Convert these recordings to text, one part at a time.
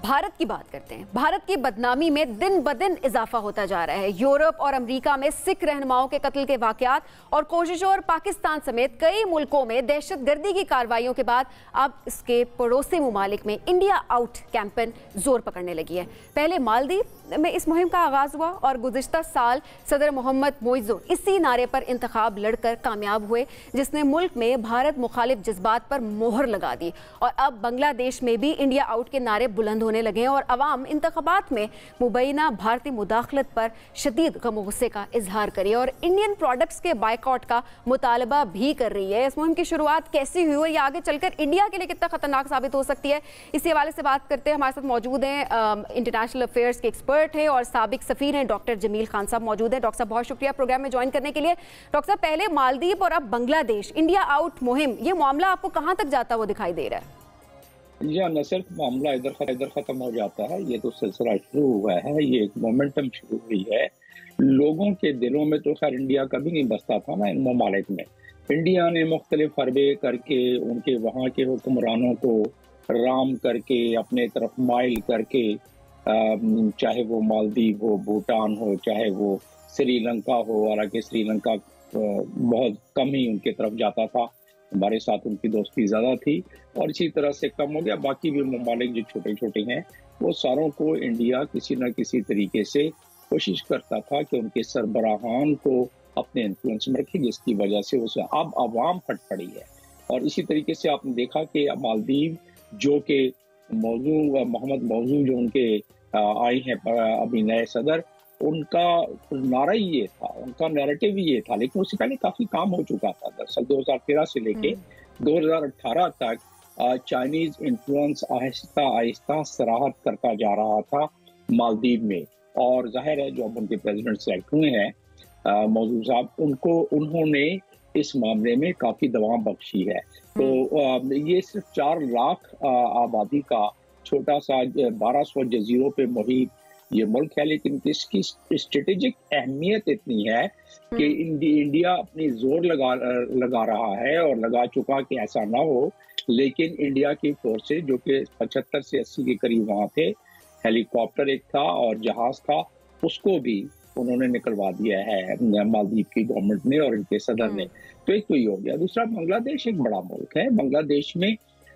भारत की बात करते हैं। भारत की बदनामी में दिन ब दिन इजाफा होता जा रहा है। यूरोप और अमेरिका में सिख रहनुमाओं के कत्ल के वाकयात और कोशिशों और पाकिस्तान समेत कई मुल्कों में दहशतगर्दी की कार्रवाइयों के बाद अब इसके पड़ोसी मुमालिक में इंडिया आउट कैंपेन जोर पकड़ने लगी है। पहले मालदीव में इस मुहिम का आगाज हुआ और गुज़िश्ता साल सदर मोहम्मद मोइज़ो इसी नारे पर इंतखाब लड़कर कामयाब हुए, जिसने मुल्क में भारत मुखालिफ जज्बात पर मोहर लगा दी। और अब बांग्लादेश में भी इंडिया आउट के नारे बुलंद होने लगे हैं और अवाम इंतखाबात में मुबैना भारतीय मुदाखलत पर शदीद गम गुस्से का इजहार करी और इंडियन प्रोडक्ट्स के बायकॉट का मुतालबा भी कर रही है। इस मुहिम की शुरुआत कैसी हुई और ये आगे चलकर इंडिया के लिए कितना खतरनाक साबित हो सकती है, इसी हवाले से बात करते हैं। हमारे साथ मौजूद हैं इंटरनेशनल अफेयर्स के एक्सपर्ट हैं और साबिक सफीर हैं डॉक्टर जमील खान साहब मौजूद हैं। डॉक्टर साहब बहुत शुक्रिया प्रोग्राम में ज्वाइन करने के लिए। डॉक्टर साहब, पहले मालदीव और अब बांग्लादेश, इंडिया आउट मुहिम, ये मामला आपको कहां तक जाता हुआ दिखाई दे रहा है? जी, न सिर्फ मामला इधर खत्म हो जाता है, ये तो सिलसिला शुरू हुआ है, ये एक मोमेंटम शुरू हुई है। लोगों के दिलों में तो खैर इंडिया कभी नहीं बसता था ना इन ममालिक में। इंडिया ने मुख्तलिफ हरबे करके उनके वहाँ के हुक्मरानों को राम करके अपने तरफ माइल करके, चाहे वो मालदीव हो, भूटान हो, चाहे वो श्रीलंका हो, हालांकि श्रीलंका बहुत कम ही उनके तरफ जाता था, हमारे साथ उनकी दोस्ती ज़्यादा थी, और इसी तरह से कम हो गया। बाकी भी ममालिक जो छोटे छोटे हैं वो सारों को इंडिया किसी न किसी तरीके से कोशिश करता था कि उनके सरबराहान को अपने इन्फ्लुएंस में रखे, जिसकी वजह से उसे अब अवाम फट पड़ी है। और इसी तरीके से आपने देखा कि मालदीव जो कि मोहम्मद मौजू जो उनके आए हैं अभी नए सदर, उनका नारा ही ये था, उनका नैरेटिव ही ये था, लेकिन उससे पहले काफी काम हो चुका था। दरअसल 2013 से लेके 2018 तक चाइनीज इन्फ्लुएंस आहिस्ता आहिस्ता सराहत करता जा रहा था मालदीव में। और जाहिर है जो अब उनके प्रेसिडेंट सेलेक्ट हुए हैं मौजूद साहब, उन्होंने इस मामले में काफी दवा बख्शी है। तो ये सिर्फ 4 लाख आबादी का छोटा सा 1200 जजीरों पे मुहित ये मुल्क है, लेकिन इसकी स्ट्रेटेजिक अहमियत इतनी है कि इंडिया अपनी जोर लगा रहा है और लगा चुका कि ऐसा ना हो। लेकिन इंडिया की फोर्सेज जो कि 75 से 80 के करीब वहाँ थे, हेलीकॉप्टर एक था और जहाज था, उसको भी उन्होंने निकलवा दिया है मालदीव की गवर्नमेंट ने और इनके सदर ने। तो एक तो ये हो गया। दूसरा, बांग्लादेश एक बड़ा मुल्क है। बांग्लादेश में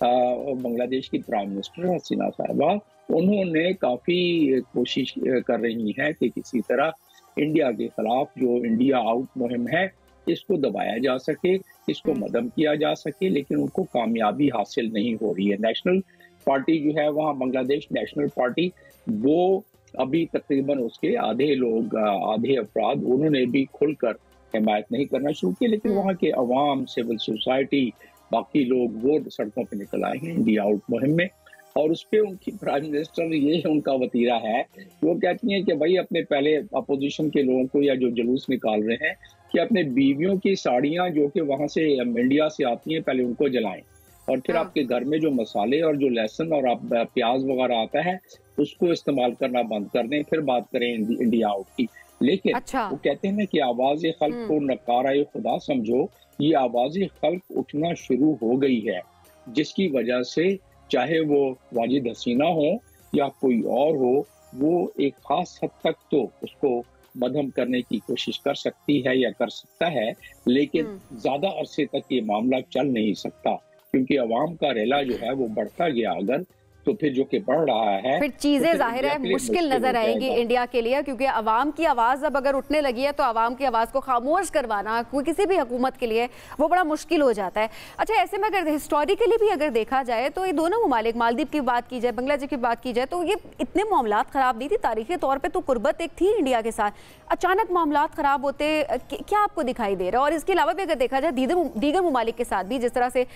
बांग्लादेश की प्राइम मिनिस्टर हसीना साहिबा, उन्होंने काफी कोशिश कर रही हैं कि किसी तरह इंडिया के खिलाफ जो इंडिया आउट मुहिम है इसको दबाया जा सके, इसको मदम किया जा सके, लेकिन उनको कामयाबी हासिल नहीं हो रही है। नेशनल पार्टी जो है वहाँ, बांग्लादेश नेशनल पार्टी, वो अभी तकरीबन उसके आधे लोग, आधे अफराद, उन्होंने भी खुलकर हिमायत नहीं करना शुरू की, लेकिन वहाँ के अवाम, सिविल सोसाइटी, बाकी लोग वो सड़कों पर निकल आए हैं इंडिया आउट मुहिम में। और उस पर उनकी प्राइम मिनिस्टर, ये उनका वतीरा है, वो कहती हैं कि भाई अपने पहले अपोजिशन के लोगों को या जो जुलूस निकाल रहे हैं कि अपने बीवियों की साड़ियाँ जो कि वहाँ से इंडिया से आती हैं पहले उनको जलाएं, और फिर आपके घर में जो मसाले और जो लहसुन और आप प्याज वगैरह आता है उसको इस्तेमाल करना बंद कर दें, फिर बात करें इंडिया आउट की। लेकिन वो कहते हैं कि आवाज़ खल्क को नकारा खुदा समझो, ये आवाज़ खल्क उठना शुरू हो गई है, जिसकी वजह से चाहे वो वाजिद हसीना हो या कोई और हो, वो एक खास हद तक तो उसको मदम करने की कोशिश कर सकती है या कर सकता है, लेकिन ज्यादा अरसे तक ये मामला चल नहीं सकता, क्योंकि अवाम का रेला जो है वो बढ़ता गया अगर, तो फिर जो कि बढ़ रहा है, फिर चीजें जाहिर है मुश्किल नजर आएंगी इंडिया के लिए, क्योंकि अवाम की आवाज अब अगर उठने लगी है तो अवाम की आवाज को खामोश करवाना कोई किसी भी हुकूमत के लिए वो बड़ा मुश्किल हो जाता है। अच्छा, ऐसे में अगर हिस्टोरिकली भी अगर देखा जाए तो ये दोनों ममालिक, मालदीव की बात की जाए, बांग्लादेश की बात की जाए, तो ये इतने मामलात खराब नहीं थी। तारीखी तौर पर तो कुर्बत एक थी इंडिया के साथ, अचानक मामलात खराब होते क्या आपको दिखाई दे रहा है? और इसके अलावा भी अगर देखा जाए दीगर ममालिक के साथ भी, जिस तरह से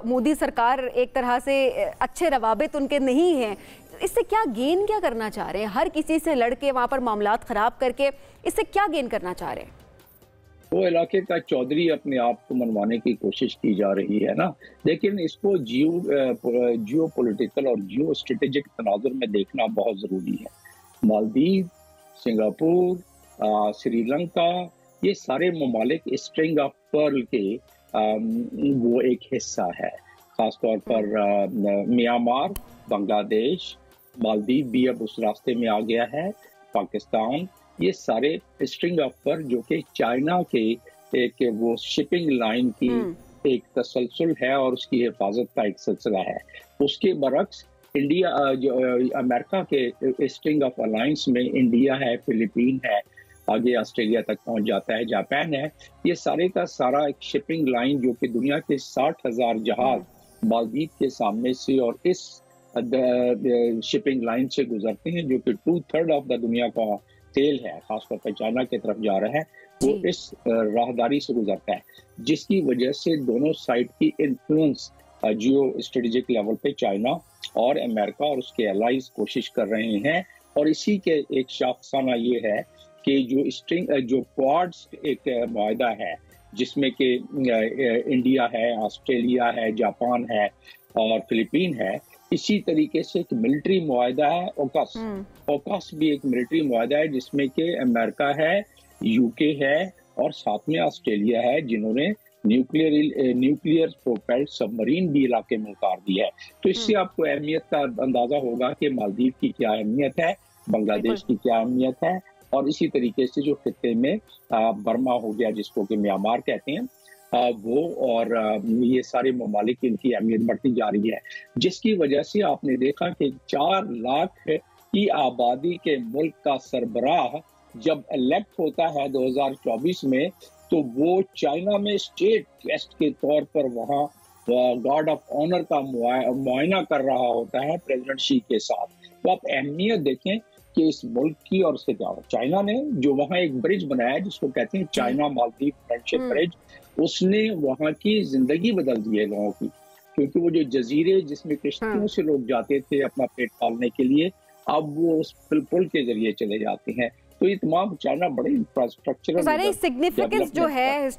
मोदी सरकार एक तरह से अच्छे रवाबित उनके नहीं हैं, इससे क्या गेन क्या करना चाह रहे हैं? हर किसी से लड़के वहां पर मामलात खराब करके इससे क्या गेन करना चाह रहे हैं? वो इलाके का चौधरी अपने आप को मनवाने की कोशिश की जा रही है ना, लेकिन इसको जियो पॉलिटिकल और जियो स्ट्रेटेजिक तनाजुर में देखना बहुत जरूरी है। मालदीव, सिंगापुर, श्रीलंका, ये सारे ममालिक स्ट्रिंग ऑफ पर्ल के वो एक हिस्सा है। खासतौर पर म्यांमार, बांग्लादेश, मालदीव भी अब उस रास्ते में आ गया है, पाकिस्तान, ये सारे स्ट्रिंग ऑफ पर जो कि चाइना के एक वो शिपिंग लाइन की एक तसलसल है और उसकी हिफाजत का एक सिलसिला है। उसके बरक्स इंडिया जो अमेरिका के स्ट्रिंग ऑफ अलायंस में इंडिया है, फिलीपीन है, आगे ऑस्ट्रेलिया तक पहुंच जाता है, जापान है, ये सारे का सारा एक शिपिंग लाइन जो कि दुनिया के 60,000 जहाज मालदीव के सामने से और इस शिपिंग लाइन से गुजरते हैं, जो कि 2/3 ऑफ द दुनिया का तेल है, खासतौर पर चाइना की तरफ जा रहा है, वो इस राहदारी से गुजरता है, जिसकी वजह से दोनों साइड की इन्फ्लुएंस जियो स्ट्रेटेजिक लेवल पे चाइना और अमेरिका और उसके एलाइज कोशिश कर रहे हैं। और इसी के एक शाखसाना ये है कि जो क्वाड्स एक मुआहदा है जिसमें कि इंडिया है, ऑस्ट्रेलिया है, जापान है और फिलीपीन है, इसी तरीके से एक मिलिट्री मुआहदा है ओकस। ओकस भी एक मिलिट्री मुआहदा है जिसमें कि अमेरिका है, यूके है और साथ में ऑस्ट्रेलिया है, जिन्होंने न्यूक्लियर प्रोपेल्ड सबमरीन भी इलाके में उतार दी है। तो इससे आपको अहमियत का अंदाजा होगा कि मालदीव की क्या अहमियत है, बांग्लादेश की क्या अहमियत है, और इसी तरीके से जो खित्ते में बर्मा हो गया जिसको कि म्यांमार कहते हैं, वो और ये सारे ममालिक इनकी अहमियत बढ़ती जा रही है, जिसकी वजह से आपने देखा कि 4 लाख की आबादी के मुल्क का सरबराह जब इलेक्ट होता है 2024 में, तो वो चाइना में स्टेट गेस्ट के तौर पर वहाँ गार्ड ऑफ ऑनर का मुआयना कर रहा होता है प्रेसिडेंट शी के साथ। तो आप अहमियत देखें कि इस मुल्क की और उसके क्या, चाइना ने जो वहाँ एक ब्रिज बनाया जिसको कहते हैं चाइना मालदीव फ्रेंडशिप ब्रिज, उसने वहाँ की जिंदगी बदल दी है लोगों की, क्योंकि वो जो जजीरे जिसमें किश्तियों से लोग जाते थे अपना पेट पालने के लिए, अब वो उस पुल के जरिए चले जाते हैं। तो ये तमाम चाइना बड़े इंफ्रास्ट्रक्चरल सारे सिग्निफिकेंस जो है,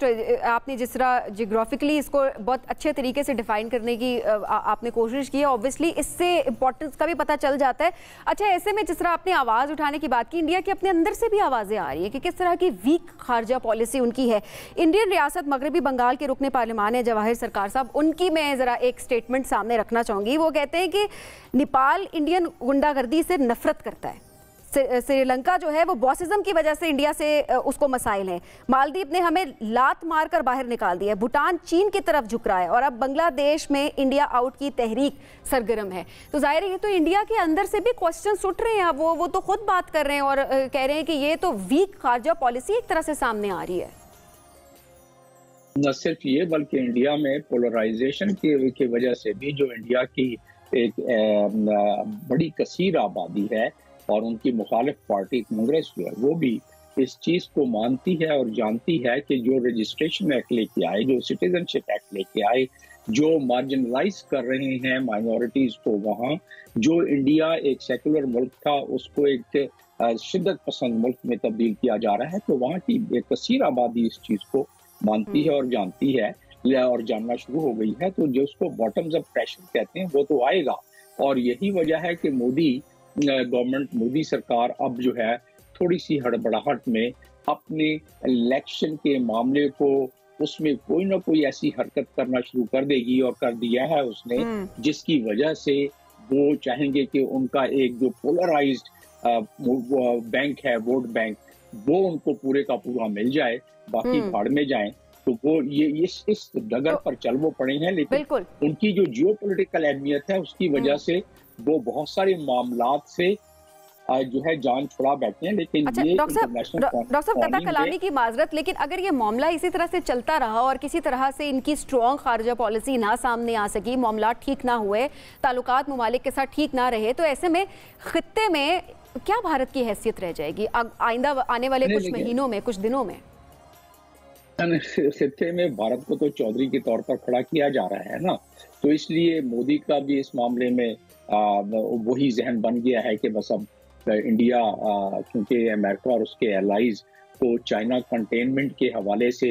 आपने जिस तरह जियोग्राफिकली इसको बहुत अच्छे तरीके से डिफाइन करने की आपने कोशिश की है, ऑब्वियसली इससे इंपॉर्टेंस का भी पता चल जाता है। अच्छा, ऐसे में जिस तरह आपने आवाज़ उठाने की बात की, इंडिया की अपने अंदर से भी आवाज़ें आ रही है कि किस तरह की वीक खारजा पॉलिसी उनकी है। इंडियन रियासत मगरबी बंगाल के रुकने पार्लियामान है जवाहिर सरकार साहब, उनकी मैं ज़रा एक स्टेटमेंट सामने रखना चाहूँगी। वो कहते हैं कि नेपाल इंडियन गुंडागर्दी से नफरत करता है, श्रीलंका जो है वो बॉसिज्म की वजह से इंडिया से उसको मसाइल हैं, मालदीव ने हमें लात मारकर बाहर निकाल दिया, भूटान चीन की तरफ झुक रहा है और अब बांग्लादेश में इंडिया आउट की तहरीक सरगर्म है। तो जाहिर है ये तो इंडिया के अंदर से भी क्वेश्चन उठ रहे हैं, वो तो खुद बात कर रहे हैं और कह रहे हैं कि ये तो वीक खारजा पॉलिसी एक तरह से सामने आ रही है। न सिर्फ ये बल्कि इंडिया में पोलराइजेशन की वजह से भी जो इंडिया की एक बड़ी कसीर आबादी है और उनकी मुखालिफ पार्टी कांग्रेस जो है, वो भी इस चीज़ को मानती है और जानती है कि जो रजिस्ट्रेशन एक्ट लेके आए, जो सिटीजनशिप एक्ट लेके आए, जो मार्जिनलाइज कर रहे हैं माइनॉरिटीज़ को, वहाँ जो इंडिया एक सेकुलर मुल्क था उसको एक शिद्दत पसंद मुल्क में तब्दील किया जा रहा है, तो वहाँ की एक कसीर आबादी इस चीज़ को मानती है और जानती है और जानना शुरू हो गई है। तो जो उसको बॉटम्स अप प्रेशर कहते हैं वो तो आएगा, और यही वजह है कि मोदी गवर्नमेंट, मोदी सरकार अब जो है थोड़ी सी हड़बड़ाहट में अपने इलेक्शन के मामले को उसमें कोई ना कोई ऐसी हरकत करना शुरू कर देगी और कर दिया है उसने, जिसकी वजह से वो चाहेंगे कि उनका एक जो पोलराइज्ड बैंक है, वोट बैंक, वो उनको पूरे का पूरा मिल जाए, बाकी भाड़ में जाएं। तो वो ये इस डगर पर चल वो पड़े हैं, लेकिन उनकी जो जियोपॉलिटिकल अहमियत है उसकी वजह से वो बहुत सारे मामलात से जो है जान छुड़ा बैठे हैं। लेकिन अच्छा, ये डॉक्टर साहब कथा कलामी की माजरत, लेकिन अगर ये मामला इसी तरह से चलता रहा और किसी तरह से इनकी स्ट्रॉन्ग खारजा पॉलिसी ना सामने आ सकी, मामला ठीक ना हुए, ताल्लुकात ममालिक के साथ ठीक ना रहे, तो ऐसे में खित्ते में क्या भारत की हैसियत रह जाएगी आइंदा आने वाले कुछ महीनों में, कुछ दिनों में? खित्ते में भारत को तो चौधरी के तौर पर खड़ा किया जा रहा है ना, तो इसलिए मोदी का भी इस मामले में वही जहन बन गया है कि बस अब इंडिया, क्योंकि अमेरिका और उसके एलाइज को चाइना कंटेनमेंट के हवाले से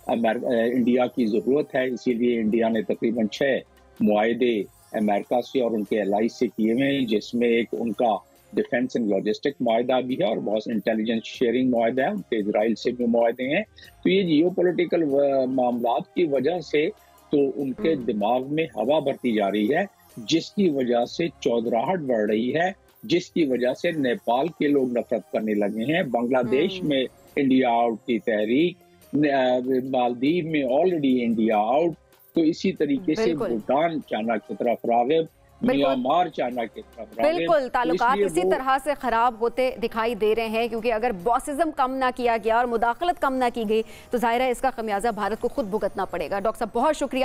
इंडिया की ज़रूरत है, इसीलिए इंडिया ने तकरीबन 6 मुआहदे अमेरिका से और उनके एलाइज से किए हुए हैं, जिसमें एक उनका डिफेंस एंड लॉजिस्टिक मुआहदा भी है और बहुत इंटेलिजेंस शेयरिंग मुआहदा है, उनके इजराइल से भी मुआहदे हैं। तो ये जियोपॉलिटिकल मामलात की वजह से तो उनके दिमाग में हवा भरती जा रही है, जिसकी वजह से चौधराहट बढ़ रही है जिसकी वजह से नेपाल के लोग नफरत करने लगे हैं। बांग्लादेश में इंडिया आउट की तहरीक, मालदीव में ऑलरेडी इंडिया आउट, तो इसी तरीके से भूटान चाइना की तरफ राग़िब, म्यांमार चाइना की तरफ राग़िब। बिल्कुल, ताल्लुकात इसी तरह से खराब होते दिखाई दे रहे हैं, क्योंकि अगर बॉसिज्म कम ना किया गया और मुदाखलत कम ना की गई तो जाहिर है इसका खमियाजा भारत को खुद भुगतना पड़ेगा। डॉक्टर साहब बहुत शुक्रिया।